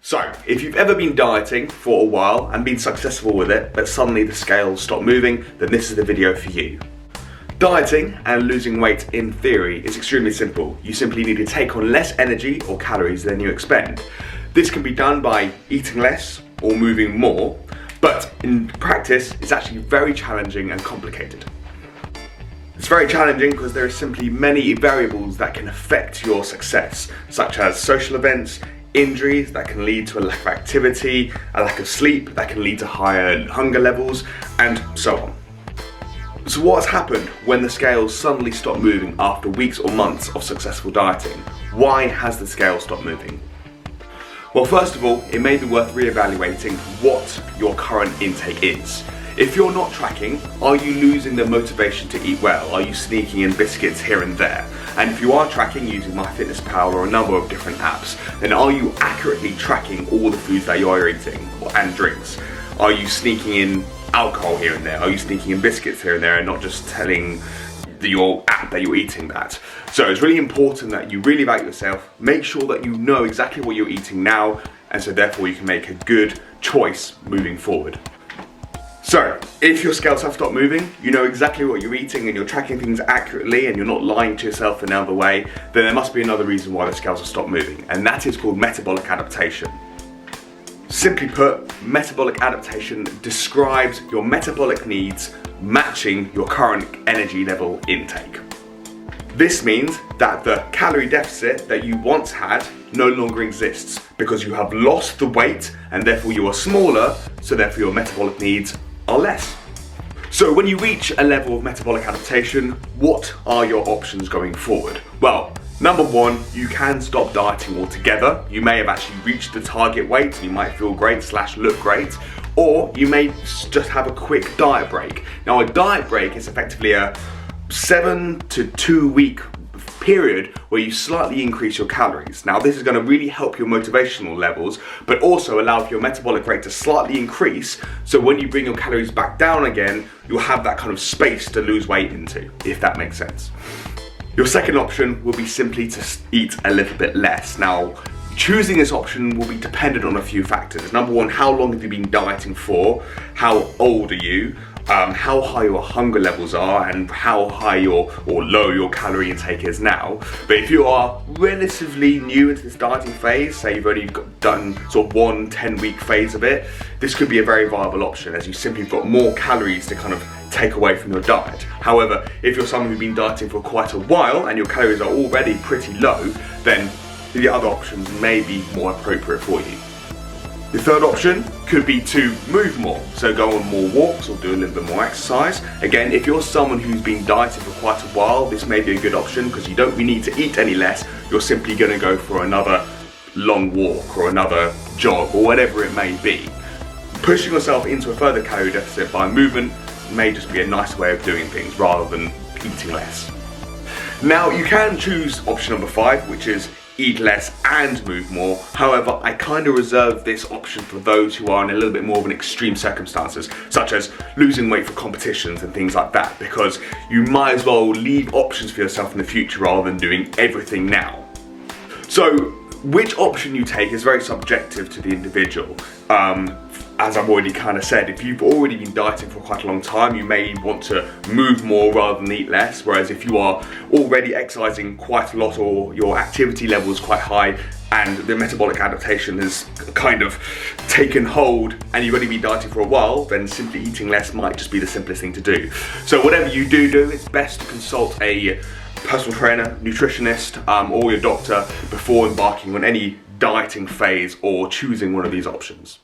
So, if you've ever been dieting for a while and been successful with it, but suddenly the scales stop moving, then this is the video for you. Dieting and losing weight in theory is extremely simple. You simply need to take on less energy or calories than you expend. This can be done by eating less or moving more, but in practice, it's actually very challenging and complicated. It's very challenging because there are simply many variables that can affect your success, such as social events, injuries that can lead to a lack of activity, a lack of sleep that can lead to higher hunger levels, and so on. So what's happened when the scales suddenly stop moving after weeks or months of successful dieting? Why has the scale stopped moving? Well, first of all, it may be worth reevaluating what your current intake is. If you're not tracking, are you losing the motivation to eat well? Are you sneaking in biscuits here and there? And if you are tracking using MyFitnessPal or a number of different apps, then are you accurately tracking all the foods that you are eating and drinks? Are you sneaking in alcohol here and there? Are you sneaking in biscuits here and there and not just telling your app that you're eating that? So it's really important that you really evaluate yourself, make sure that you know exactly what you're eating now, and so therefore you can make a good choice moving forward. So, if your scales have stopped moving, you know exactly what you're eating and you're tracking things accurately and you're not lying to yourself in another way, then there must be another reason why the scales have stopped moving, and that is called metabolic adaptation. Simply put, metabolic adaptation describes your metabolic needs matching your current energy level intake. This means that the calorie deficit that you once had no longer exists because you have lost the weight and therefore you are smaller, so therefore your metabolic needs are less. So when you reach a level of metabolic adaptation, what are your options going forward? Well, number one, you can stop dieting altogether. You may have actually reached the target weight and you might feel great / look great, or you may just have a quick diet break. Now, a diet break is effectively a 7 to 2 week period where you slightly increase your calories. Now, this is going to really help your motivational levels, but also allow for your metabolic rate to slightly increase, so when you bring your calories back down again, you'll have that kind of space to lose weight into, if that makes sense. Your second option will be simply to eat a little bit less. Now, choosing this option will be dependent on a few factors. Number one, how long have you been dieting for? How old are you? How high your hunger levels are and how high or low your calorie intake is now. But if you are relatively new into this dieting phase, say you've only done sort of 1 10-week phase of it, this could be a very viable option as you simply have got more calories to kind of take away from your diet. However, if you're someone who's been dieting for quite a while and your calories are already pretty low, then the other options may be more appropriate for you. The third option could be to move more, so go on more walks or do a little bit more exercise. Again, if you're someone who's been dieting for quite a while, this may be a good option because you don't really need to eat any less. You're simply going to go for another long walk or another jog or whatever it may be. Pushing yourself into a further calorie deficit by movement may just be a nice way of doing things rather than eating less. Now, you can choose option number 5, which is eat less and move more. However, I kind of reserve this option for those who are in a little bit more of an extreme circumstances, such as losing weight for competitions and things like that, because you might as well leave options for yourself in the future rather than doing everything now. So, which option you take is very subjective to the individual. As I've already kind of said, if you've already been dieting for quite a long time, you may want to move more rather than eat less, whereas if you are already exercising quite a lot or your activity level is quite high and the metabolic adaptation has kind of taken hold and you've only been dieting for a while, then simply eating less might just be the simplest thing to do. So whatever you do, it's best to consult a personal trainer, nutritionist, or your doctor before embarking on any dieting phase or choosing one of these options.